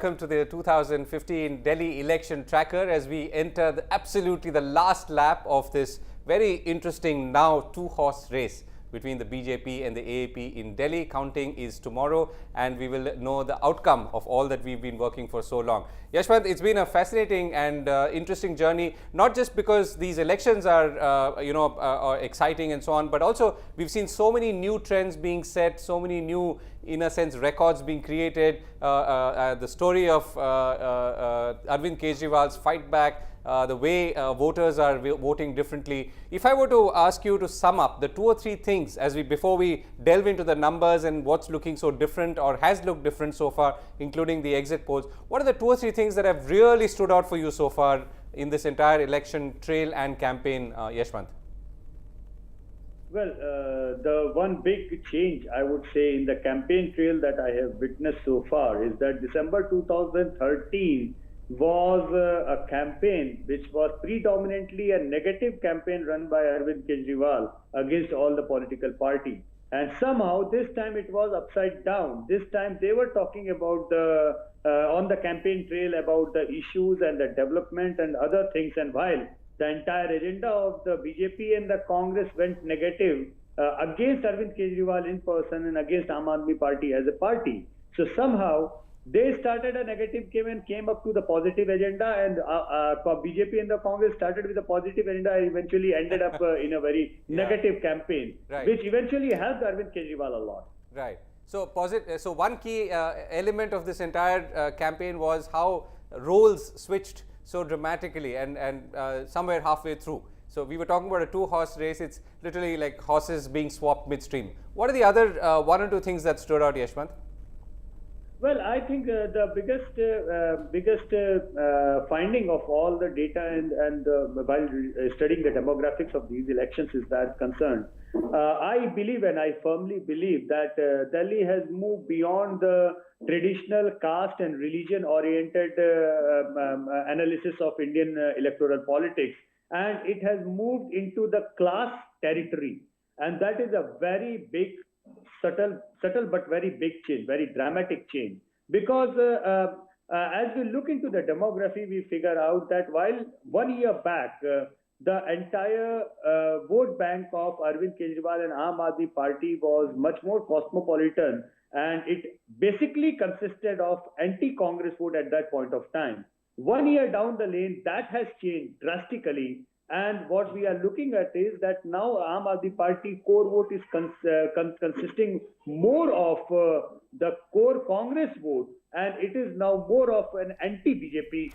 welcome to the 2015 Delhi election tracker as we enter absolutely the last lap of this very interesting now two-horse race between the BJP and the AAP in Delhi. Counting is tomorrow and we will know the outcome of all that we've been working for so long. Yashwant, it's been a fascinating and interesting journey, not just because these elections are, are exciting and so on, but also we've seen so many new trends being set, so many new, in a sense, records being created. The story of Arvind Kejriwal's fight back, the way voters are voting differently. If I were to ask you to sum up the 2 or 3 things before we delve into the numbers and what's looking so different or has looked different so far, including the exit polls, what are the 2 or 3 things that have really stood out for you so far in this entire election trail and campaign, Yashwant? Well, the one big change I would say in the campaign trail that I have witnessed so far is that December 2013 was a campaign which was predominantly a negative campaign run by Arvind Kejriwal against all the political parties. And somehow this time it was upside down. This time they were talking about on the campaign trail about the issues and the development and other things. And while the entire agenda of the BJP and the Congress went negative against Arvind Kejriwal in person and against Aam Aadmi Party as a party. So somehow they started a negative campaign, came up to the positive agenda, and BJP and the Congress started with a positive agenda and eventually ended up in a very negative campaign, which eventually helped Arvind Kejriwal a lot. Right. So, so one key element of this entire campaign was how roles switched so dramatically and somewhere halfway through. So we were talking about a 2-horse race. It's literally like horses being swapped midstream. What are the other 1 or 2 things that stood out, Yashwant? Well, I think the biggest finding of all the data and while studying the demographics of these elections is that concerned. I believe and I firmly believe that Delhi has moved beyond the traditional caste and religion-oriented analysis of Indian electoral politics, and it has moved into the class territory, and that is a very big subtle but very big change, very dramatic change. Because as we look into the demography, we figure out that while 1 year back, the entire vote bank of Arvind Kejriwal and Aam Aadmi Party was much more cosmopolitan, and it basically consisted of anti-Congress vote at that point of time. 1 year down the lane, that has changed drastically. And what we are looking at is that now Aam Aadmi Party core vote is consisting more of the core Congress vote, and it is now more of an anti-BJP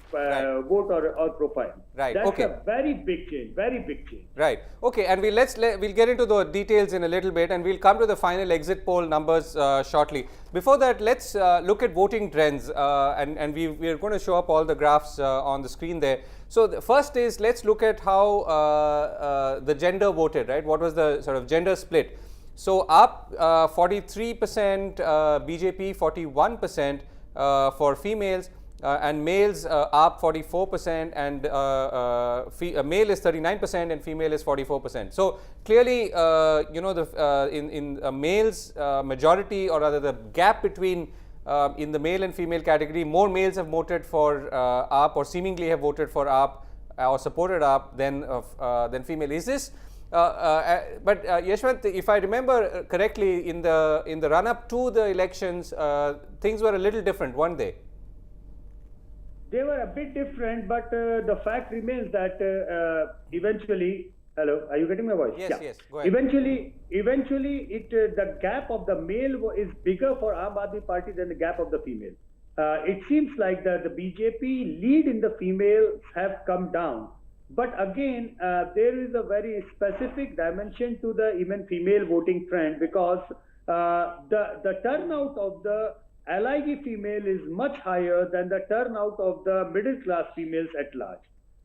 vote or profile. Right. That's a very big change, very big change. Right. Okay. And we'll get into the details in a little bit, and we'll come to the final exit poll numbers shortly. Before that, let's look at voting trends, and we're going to show up all the graphs on the screen there. So the first is, let's look at how the gender voted, right? What was the sort of gender split? So up 43%, BJP 41% for females, and males up 44%, and male is 39% and female is 44%. So clearly, in males majority, or rather the gap between in the male and female category, more males have voted for AAP, or seemingly have voted for AAP or supported AAP than female. Is this? But Yashwant, if I remember correctly, in the run-up to the elections, things were a little different, weren't they? They were a bit different, but the fact remains that eventually. Hello, are you getting my voice? Yes, yes. Go ahead. Eventually, the gap of the male is bigger for Aam Aadmi Party than the gap of the female. It seems like the BJP lead in the females have come down. But again, there is a very specific dimension to the even female voting trend, because the turnout of the allied female is much higher than the turnout of the middle class females at large.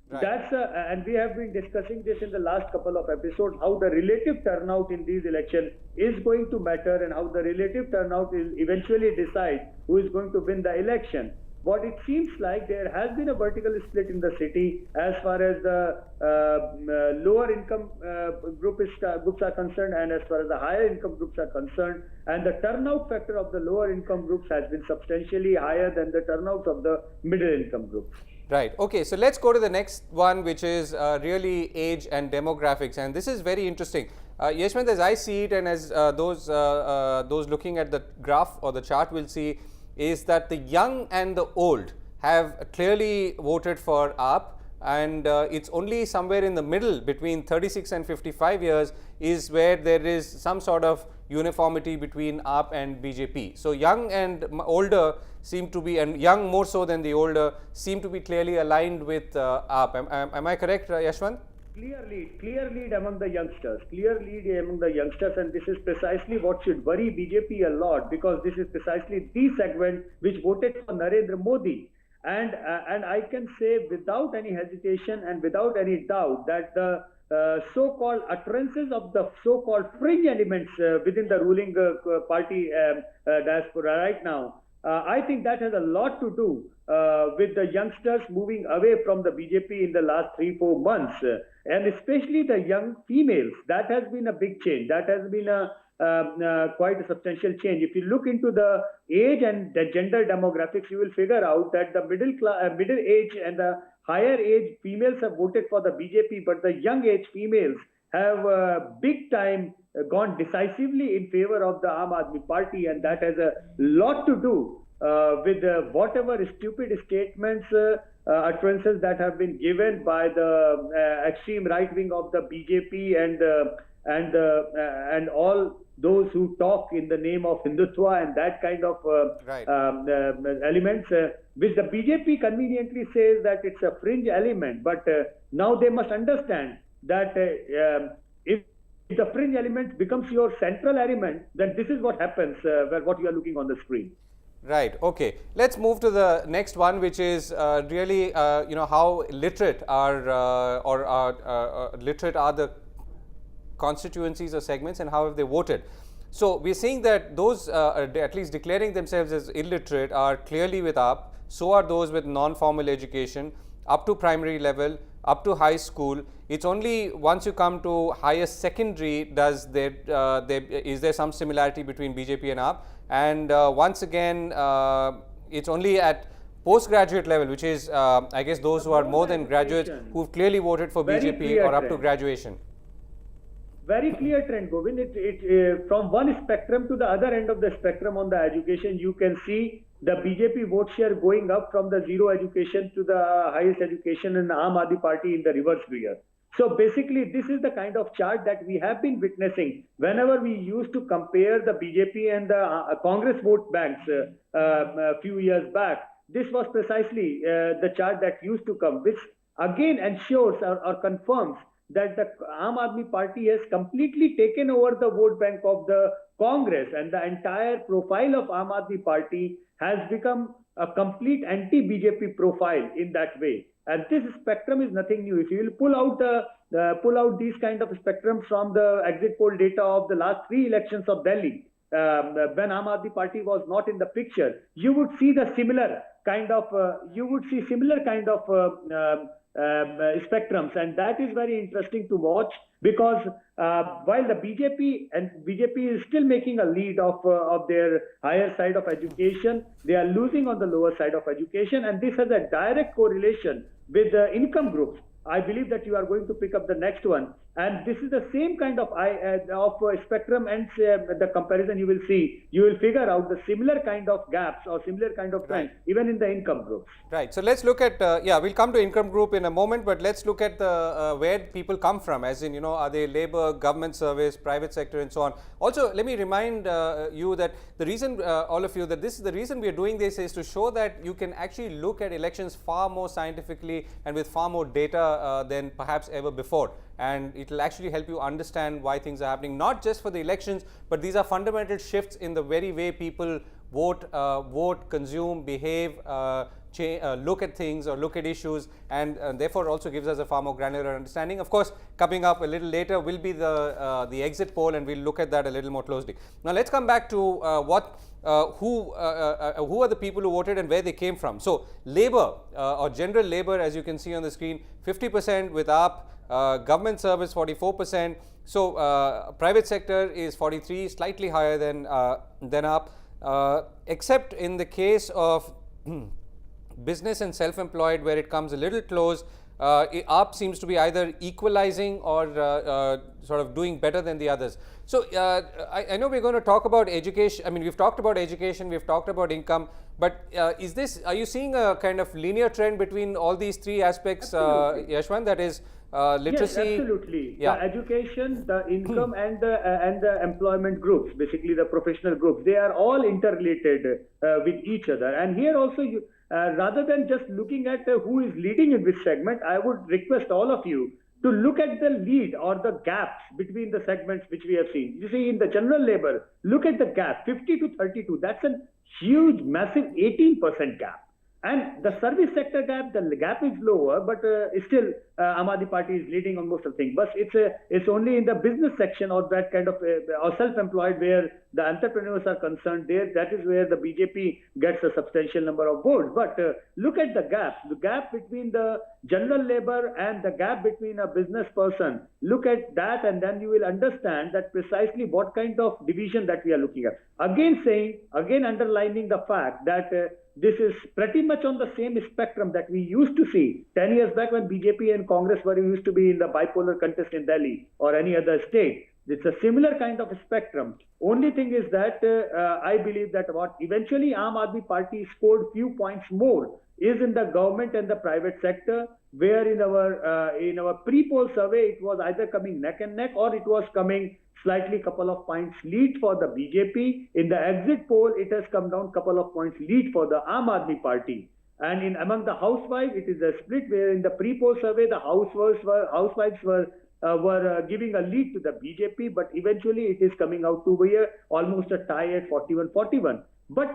Right. That's and we have been discussing this in the last couple of episodes, how the relative turnout in these elections is going to matter, and how the relative turnout will eventually decide who is going to win the election. What it seems like, there has been a vertical split in the city as far as the lower income groups are concerned, and as far as the higher income groups are concerned. and the turnout factor of the lower income groups has been substantially higher than the turnouts of the middle income groups. Right. Okay. So let's go to the next one, which is really age and demographics, and this is very interesting. Yashwant, as I see it, and as those looking at the graph or the chart will see, is that the young and the old have clearly voted for AAP, and it's only somewhere in the middle between 36 and 55 years is where there is some sort of uniformity between AAP and BJP. So young and older seem to be, and young more so than the older, seem to be clearly aligned with AAP. Am I correct, Yashwant? Clear lead among the youngsters, and this is precisely what should worry BJP a lot, because this is precisely the segment which voted for Narendra Modi. And I can say without any hesitation and without any doubt that the so-called utterances of the so-called fringe elements within the ruling party diaspora right now, I think that has a lot to do with the youngsters moving away from the BJP in the last 3-4 months, and especially the young females. That has been a big change. That has been quite a substantial change. If you look into the age and the gender demographics, you will figure out that the middle age and the higher age females have voted for the BJP, but the young age females have big time gone decisively in favor of the Aam Aadmi Party, and that has a lot to do with whatever stupid statements, utterances that have been given by the extreme right wing of the BJP and all those who talk in the name of Hindutva and that kind of elements, which the BJP conveniently says that it's a fringe element. But now they must understand that if the fringe element becomes your central element, then this is what happens, what you are looking on the screen. Right. Okay. Let's move to the next one, which is really, how literate literate are the constituencies or segments, and how have they voted. So we're seeing that those at least declaring themselves as illiterate are clearly with AAP. So are those with non-formal education up to primary level, up to high school. It's only once you come to higher secondary is there some similarity between BJP and AAP. And once again, it's only at postgraduate level, which is I guess those who are more than graduates who've clearly voted for BJP or up to graduation. Very clear trend, Govind. From one spectrum to the other end of the spectrum on the education, you can see the BJP vote share going up from the zero education to the highest education in the Aam Aadmi Party in the reverse gear. So basically, this is the kind of chart that we have been witnessing whenever we used to compare the BJP and the Congress vote banks a few years back. This was precisely the chart that used to come, which again ensures or confirms that the Aam Aadmi Party has completely taken over the vote bank of the Congress, and the entire profile of Aam Aadmi Party has become a complete anti-BJP profile in that way. And this spectrum is nothing new. If you will pull out these kind of spectrums from the exit poll data of the last 3 elections of Delhi, when Aam Aadmi Party was not in the picture, you would see the similar kind of spectrums, and that is very interesting to watch, because while the BJP is still making a lead of their higher side of education, they are losing on the lower side of education, and this has a direct correlation with the income groups. I believe that you are going to pick up the next one, and this is the same kind of spectrum, and the comparison you will see. You will figure out the similar kind of gaps or similar kind of trends, even in the income groups. Right. So let's look at we'll come to income group in a moment, but let's look at the where people come from, as in, are they labor, government service, private sector, and so on. Also, let me remind you that the reason, all of you, that this is the reason we are doing this is to show that you can actually look at elections far more scientifically and with far more data than perhaps ever before. And it will actually help you understand why things are happening, not just for the elections, but these are fundamental shifts in the very way people vote, consume, behave, look at things or look at issues, and therefore also gives us a far more granular understanding. Of course, coming up a little later will be the exit poll, and we'll look at that a little more closely. Now let's come back to who are the people who voted and where they came from. So Labour or general Labour, as you can see on the screen, 50% with AAP, government service 44%. So private sector is 43, slightly higher than AAP, except in the case of business and self-employed, where it comes a little close. AAP seems to be either equalizing or sort of doing better than the others. So I know we're going to talk about education. I mean, we've talked about education, we've talked about income, but are you seeing a kind of linear trend between all these three aspects, Yashwant, that is literacy? Yes, absolutely. Yeah. The education, the income, and the employment groups, basically the professional groups, they are all interrelated with each other. And here also, rather than just looking at who is leading in which segment, I would request all of you to look at the lead or the gaps between the segments which we have seen. You see, in the general labor, look at the gap, 50 to 32. That's a huge, massive 18% gap. And the service sector gap, the gap is lower, but still Aam Aadmi Party is leading on most of things. But it's only in the business section or that kind of or self-employed where the entrepreneurs are concerned. That is where the BJP gets a substantial number of votes. But look at the gap between the general labor and the gap between a business person. Look at that, and then you will understand that precisely what kind of division that we are looking at. Again underlining the fact that this is pretty much on the same spectrum that we used to see 10 years back when BJP and Congress used to be in the bipolar contest in Delhi or any other state. It's a similar kind of spectrum. Only thing is that I believe that what eventually Aam Aadmi Party scored few points more is in the government and the private sector, where in our pre-poll survey it was either coming neck and neck or it was coming slightly couple of points lead for the BJP. In the exit poll, it has come down couple of points lead for the Aam Aadmi Party. And among the housewives, it is a split, where in the pre-poll survey, the housewives were giving a lead to the BJP, but eventually it is coming out to be almost a tie at 41-41. But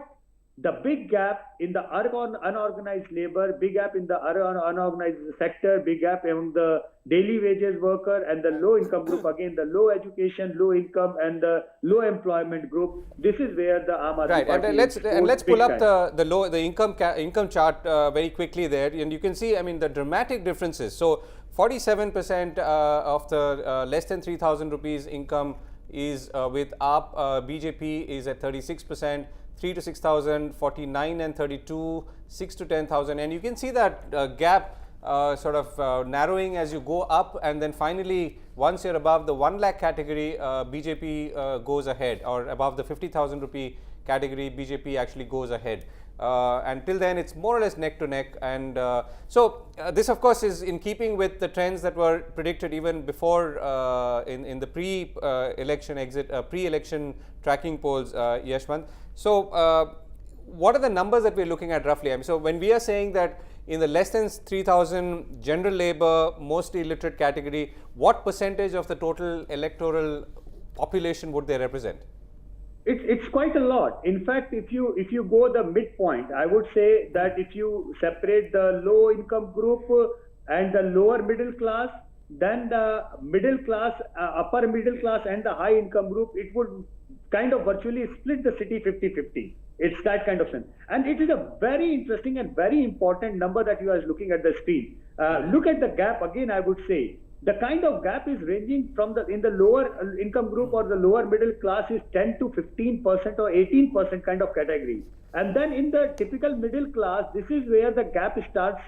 the big gap in the unorganized labor, big gap in the unorganized sector, big gap among the daily wages worker and the low income group, again the low education, low income and the low employment group. This is where the Aam Aadmi Party and let's pull up the income chart very quickly there, and you can see, I mean, the dramatic differences. So 47% of the less than 3,000 rupees income is with AAP, BJP is at 36%. 3 to 6,000, 49 and 32, 6 to 10,000, and you can see that gap sort of narrowing as you go up, and then finally once you're above the 1 lakh category, BJP goes ahead, or above the 50,000 rupee category, BJP actually goes ahead. Until then, it's more or less neck to neck, and so this, of course, is in keeping with the trends that were predicted even before in the pre-election tracking polls, Yashwant. So, what are the numbers that we're looking at roughly? I mean, so when we are saying that in the less than 3,000 general labor, mostly illiterate category, what percentage of the total electoral population would they represent? It's quite a lot. In fact, if you go the midpoint, I would say that if you separate the low income group and the lower middle class, then the middle class, upper middle class and the high income group, it would kind of virtually split the city 50-50. It's that kind of sense. And it is a very interesting and very important number that you are looking at the screen. Look at the gap again, I would say. The kind of gap is ranging from in the lower income group or the lower middle class is 10 to 15% or 18% kind of category. And then in the typical middle class, this is where the gap starts,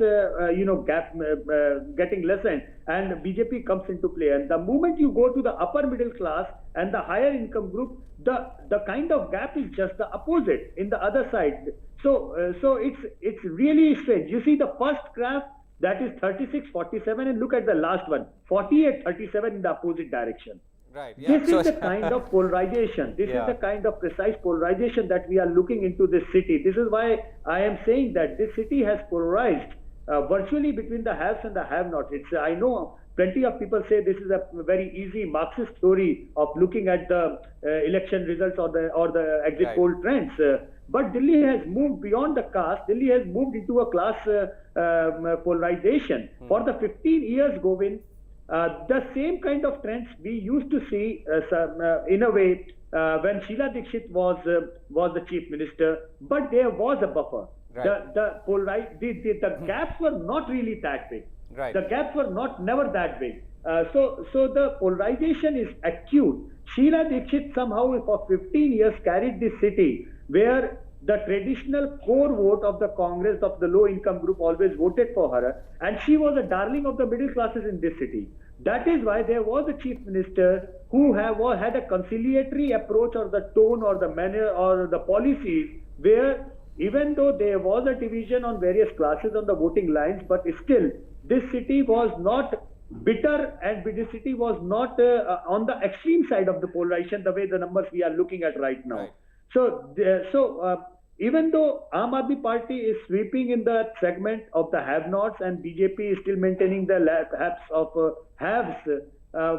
getting lessened, and BJP comes into play. And the moment you go to the upper middle class and the higher income group, the kind of gap is just the opposite in the other side. So it's really strange. You see the first graph, that is 36-47, and look at the last one, 48-37 in the opposite direction. Right. Yeah. This is the kind of polarization. This is the kind of precise polarization that we are looking into this city. This is why I am saying that this city has polarized virtually between the haves and the have-nots. I know plenty of people say this is a very easy Marxist story of looking at the election results or the exit Right. poll trends. But Delhi has moved beyond the caste. Delhi has moved into a class polarization. For the 15 years, Govind, the same kind of trends we used to see in a way when Sheila Dikshit was the chief minister, but there was a buffer. Right. The gaps were not really that big. Right. The gaps were never that big. So the polarization is acute. Sheila Dikshit somehow for 15 years carried this city where the traditional core vote of the Congress of the low income group always voted for her, and she was a darling of the middle classes in this city. That is why there was a chief minister who had a conciliatory approach, or the tone or the manner or the policies, where even though there was a division on various classes on the voting lines, but still this city was not bitter, and this city was not on the extreme side of the polarization the way the numbers we are looking at right now. Right. So even though Aam Aadmi Party is sweeping in the segment of the have-nots and BJP is still maintaining the laps of haves,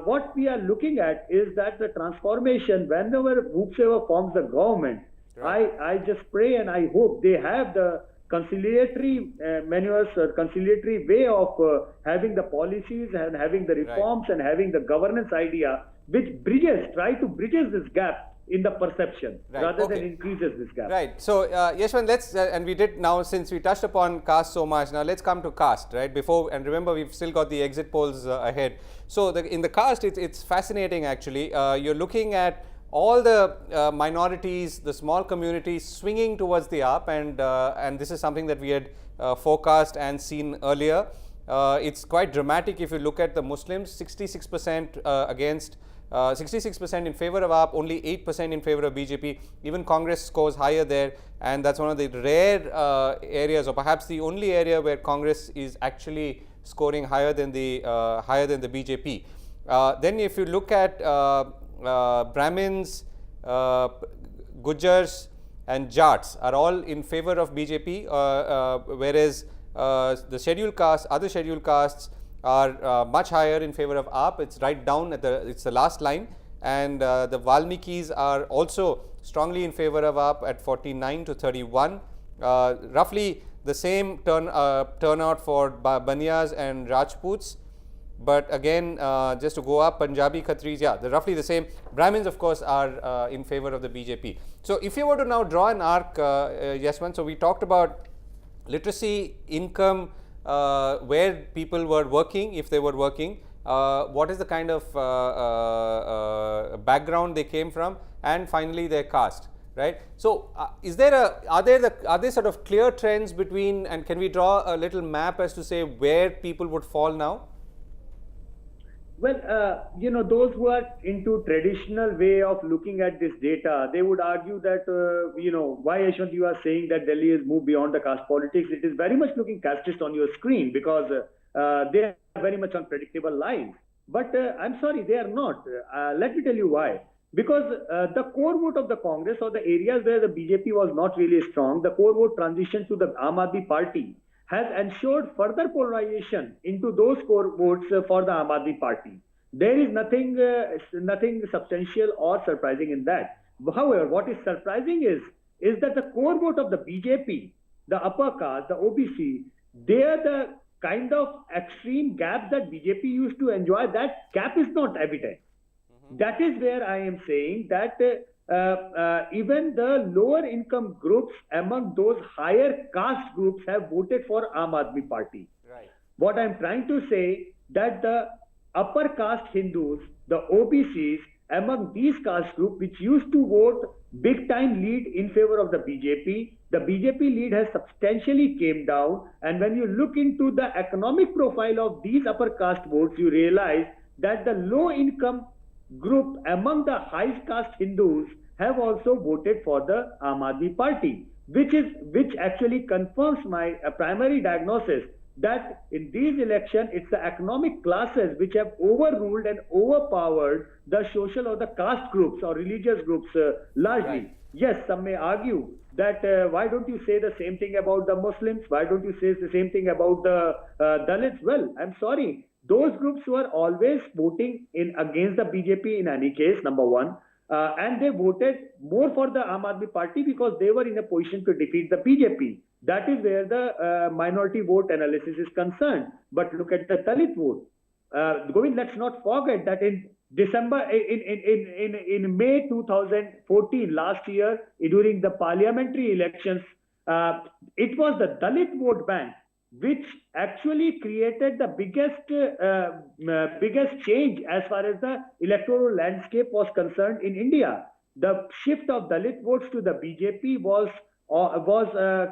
what we are looking at is that the transformation, whenever whoever forms the government, Right. I just pray and I hope they have the conciliatory manuals, conciliatory way of having the policies and having the reforms and having the governance idea, which try to bridges this gap in the perception rather than increases this gap. Right. So, Yashwant, let's, and we did now, since we touched upon caste so much, now let's come to caste, right? Before, and remember, we've still got the exit polls ahead. So, in the caste, it's fascinating actually. You're looking at all the minorities, the small communities swinging towards the AAP, and this is something that we had forecast and seen earlier. It's quite dramatic if you look at the Muslims, 66% against, 66% in favor of AAP, only 8% in favor of BJP. Even Congress scores higher there, and that's one of the rare areas, or perhaps the only area where Congress is actually scoring higher than the BJP. Then if you look at Brahmins, Gujars and Jats are all in favor of BJP, whereas the scheduled castes, other scheduled castes are much higher in favor of AAP. It's right down at it's the last line, and the Valmikis are also strongly in favor of AAP at 49 to 31. Roughly the same turnout for Baniyas and Rajputs. But again, just to go up, Punjabi, Khatris, yeah, they're roughly the same. Brahmins, of course, are in favor of the BJP. So, if you were to now draw an arc, Yashwant, so we talked about literacy, income, where people were working, if they were working, what is the kind of background they came from, and finally their caste, right? So, are there sort of clear trends between, and can we draw a little map as to say where people would fall now? Well, those who are into traditional way of looking at this data, they would argue that, why, Yashwant, you are saying that Delhi has moved beyond the caste politics. It is very much looking casteist on your screen because they are very much on predictable lines. But I'm sorry, they are not. Let me tell you why. Because the core vote of the Congress, or the areas where the BJP was not really strong, the core vote transition to the Aam Aadmi Party has ensured further polarization into those core votes for the Aam Aadmi Party. There is nothing substantial or surprising in that. However, what is surprising is that the core vote of the BJP, the upper caste, the OBC, they are the kind of extreme gap that BJP used to enjoy. That gap is not evident. That is where I am saying that even the lower income groups among those higher caste groups have voted for Aam Aadmi Party. Right. What I am trying to say that the upper caste Hindus, the OBCs among these caste groups which used to vote big time lead in favor of the BJP lead has substantially came down, and when you look into the economic profile of these upper caste votes, you realize that the low income group among the high caste Hindus have also voted for the Aam Aadmi Party, which actually confirms my primary diagnosis that in these elections it's the economic classes which have overruled and overpowered the social or the caste groups or religious groups largely. Right. Yes, some may argue that why don't you say the same thing about the Muslims? Why don't you say the same thing about the Dalits? Well, I'm sorry. Those groups were always voting in against the BJP in any case, number one. And they voted more for the Aam Aadmi Party because they were in a position to defeat the BJP. That is where the minority vote analysis is concerned. But look at the Dalit vote. Govind, let's not forget that in May 2014, last year, during the parliamentary elections, it was the Dalit vote bank which actually created the biggest change as far as the electoral landscape was concerned in India. The shift of Dalit votes to the BJP was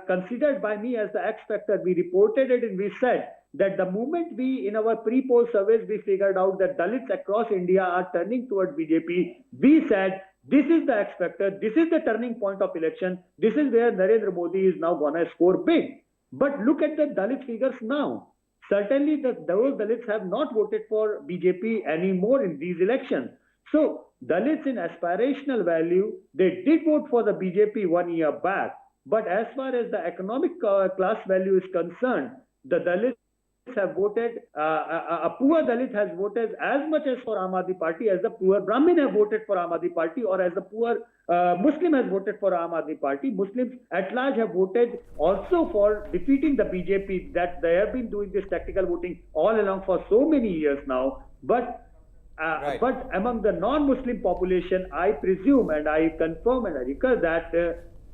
considered by me as the X factor. We reported it and we said that the moment we, in our pre-poll surveys, we figured out that Dalits across India are turning towards BJP, we said, this is the X factor, this is the turning point of election, this is where Narendra Modi is now going to score big. But look at the Dalit figures now. Certainly, those Dalits have not voted for BJP anymore in these elections. So, Dalits in aspirational value, they did vote for the BJP 1 year back. But as far as the economic class value is concerned, the Dalits have voted, a poor Dalit has voted as much as for Aam Aadmi Party as the poor Brahmin have voted for Aam Aadmi Party, or as the poor Muslim has voted for Aam Aadmi Party. Muslims at large have voted also for defeating the BJP, that they have been doing this tactical voting all along for so many years now. But but among the non-Muslim population, I presume and I confirm and I recur that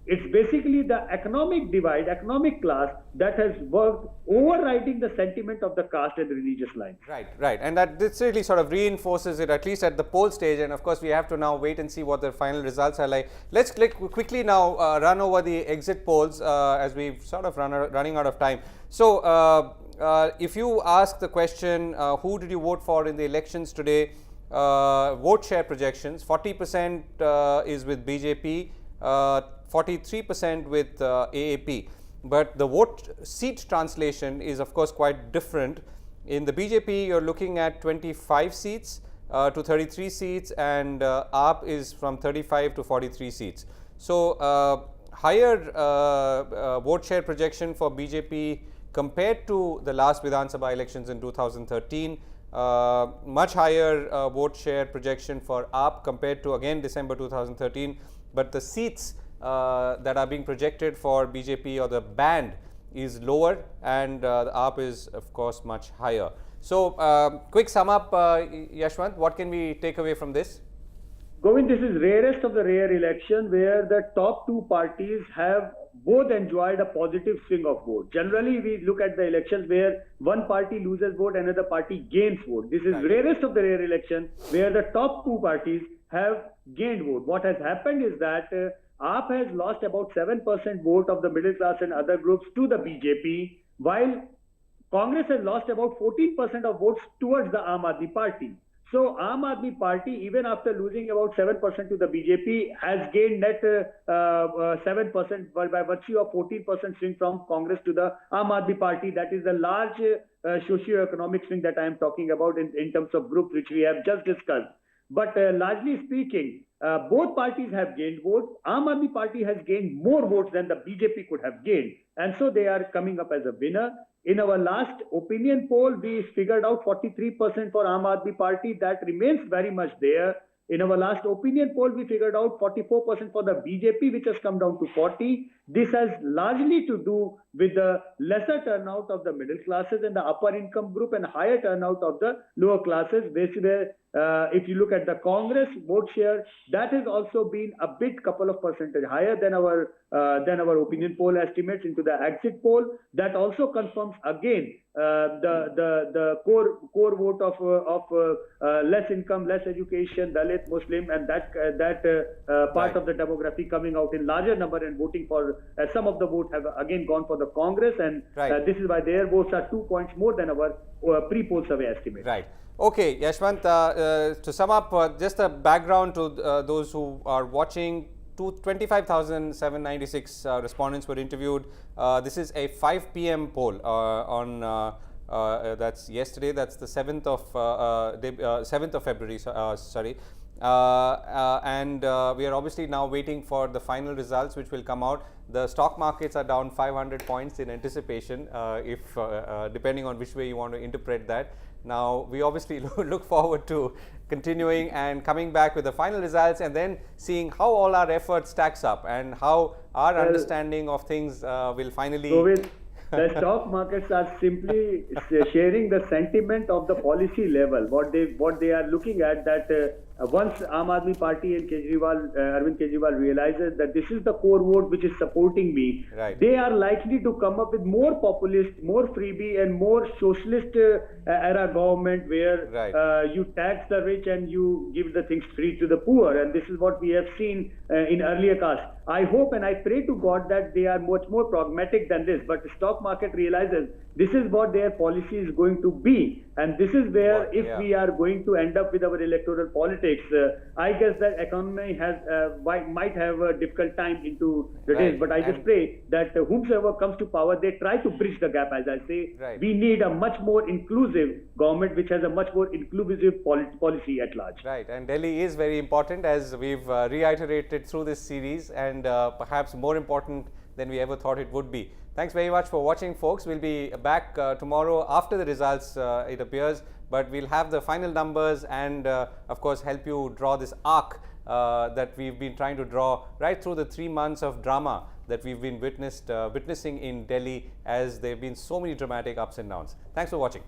it's basically the economic divide, economic class that has worked overriding the sentiment of the caste and religious lines. Right. And that this really sort of reinforces it, at least at the poll stage. And of course, we have to now wait and see what the final results are like. Let's quickly now run over the exit polls as we've sort of running out of time. So, if you ask the question, who did you vote for in the elections today? Vote share projections, 40% is with BJP, 43% with AAP. But the vote seat translation is of course quite different. In the BJP, you're looking at 25 seats to 33 seats, and AAP is from 35 to 43 seats. So, higher vote share projection for BJP compared to the last Vidhan Sabha elections in 2013. Much higher vote share projection for AAP compared to again December 2013, but the seats that are being projected for BJP, or the band, is lower, and the AAP is of course much higher. So, quick sum up, Yashwant, what can we take away from this? Govind, this is rarest of the rare election where the top two parties have both enjoyed a positive swing of vote. Generally, we look at the elections where one party loses vote, another party gains vote. This is rarest of the rare election where the top two parties have gained vote. What has happened is that AAP has lost about 7% vote of the middle class and other groups to the BJP, while Congress has lost about 14% of votes towards the Aam Aadmi Party. So, Aam Aadmi Party, even after losing about 7% to the BJP, has gained net 7% by virtue of 14% swing from Congress to the Aam Aadmi Party. That is the large socio-economic swing that I am talking about in terms of groups which we have just discussed. But largely speaking, both parties have gained votes. Aam Aadmi Party has gained more votes than the BJP could have gained. And so they are coming up as a winner. In our last opinion poll, we figured out 43% for Aam Aadmi Party. That remains very much there. In our last opinion poll, we figured out 44% for the BJP, which has come down to 40. This has largely to do with the lesser turnout of the middle classes and the upper income group, and higher turnout of the lower classes. Basically, if you look at the Congress vote share, that has also been a bit couple of percentage higher than our opinion poll estimates into the exit poll. That also confirms again the core vote of less income, less education, Dalit, Muslim, and that part of the demography coming out in larger number and voting for some of the votes have again gone for the Congress, and this is why their votes are 2 points more than our pre-poll survey estimate. Right. Okay, Yashwant, to sum up, just a background to those who are watching. 25,796 respondents were interviewed. This is a 5 p.m. poll on that's yesterday. That's the 7th of February. Sorry. and we are obviously now waiting for the final results, which will come out. The stock markets are down 500 points in anticipation, if depending on which way you want to interpret that. Now, we obviously look forward to continuing and coming back with the final results, and then seeing how all our effort stacks up and how our understanding of things will finally. Govind, the stock markets are simply sharing the sentiment of the policy level. What they are looking at, that once Aam Aadmi Party and Arvind Kejriwal realizes that this is the core vote which is supporting me, right, they are likely to come up with more populist, more freebie and more socialist era government where right, you tax the rich and you give the things free to the poor. And this is what we have seen in earlier casts. I hope and I pray to God that they are much more pragmatic than this, but the stock market realizes this is what their policy is going to be, and this is where if we are going to end up with our electoral politics, I guess that economy has might have a difficult time into the days. But I just pray that whomsoever comes to power, they try to bridge the gap. As I say, we need a much more inclusive government which has a much more inclusive policy at large. Right, and Delhi is very important, as we've reiterated through this series, and perhaps more important than we ever thought it would be. Thanks very much for watching, folks. We'll be back tomorrow after the results, it appears, but we'll have the final numbers and of course help you draw this arc that we've been trying to draw right through the 3 months of drama that we've been witnessing in Delhi, as there have been so many dramatic ups and downs. Thanks for watching.